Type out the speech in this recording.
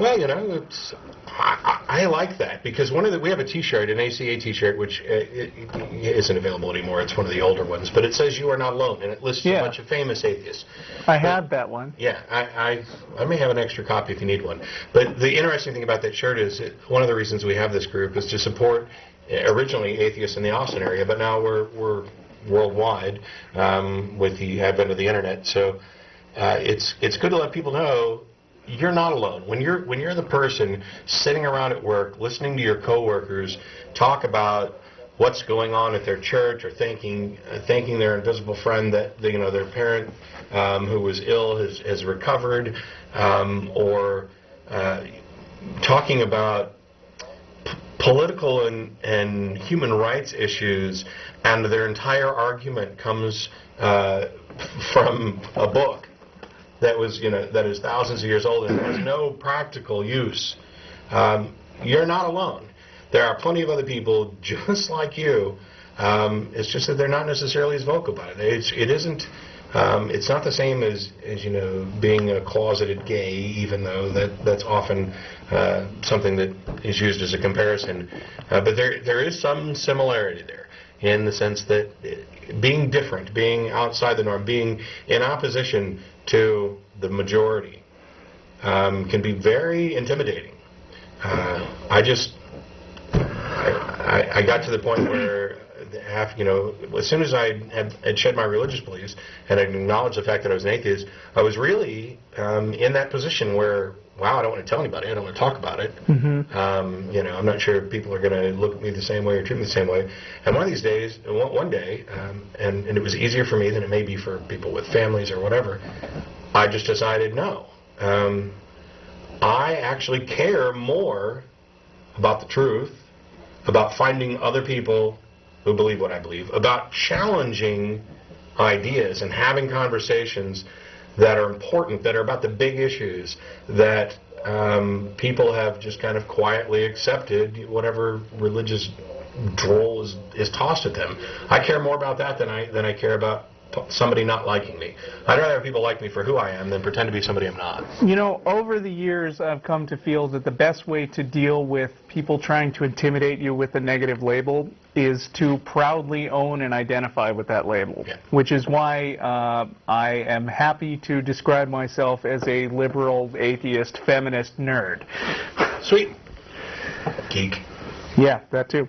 Well, I like that because we have a T-shirt, an ACA T-shirt, which it isn't available anymore. It's one of the older ones, but it says "You are not alone," and it lists a bunch of famous atheists. I had that one. Yeah, I may have an extra copy if you need one. But the interesting thing about that shirt is one of the reasons we have this group is to support originally atheists in the Austin area, but now we're worldwide with the advent of the internet. So it's good to let people know you're not alone. When you're the person sitting around at work listening to your coworkers talk about what's going on at their church, or thanking their invisible friend that their parent who was ill has recovered, or talking about political and human rights issues, and their entire argument comes from a book that is thousands of years old and has no practical use. You're not alone. There are plenty of other people just like you. It's just that they're not necessarily as vocal about it. It isn't. It's not the same as being a closeted gay, even though that's often something that is used as a comparison. But there is some similarity there, in the sense that being different, being outside the norm, being in opposition to the majority can be very intimidating. I got to the point where as soon as I had shed my religious beliefs and acknowledged the fact that I was an atheist, I was really in that position where, wow, I don't want to tell anybody, I don't want to talk about it. Mm-hmm. I'm not sure if people are going to look at me the same way or treat me the same way. And one of these days, one day, and it was easier for me than it may be for people with families or whatever, I just decided no. I actually care more about the truth, about finding other people who believe what I believe, about challenging ideas and having conversations that are important, that are about the big issues that people have just kind of quietly accepted, whatever religious droll is tossed at them. I care more about that than I care about somebody not liking me. I'd rather have people like me for who I am than pretend to be somebody I'm not. Over the years, I've come to feel that the best way to deal with people trying to intimidate you with a negative label is to proudly own and identify with that label, which is why I am happy to describe myself as a liberal, atheist, feminist nerd. Sweet. Geek. Yeah, that too.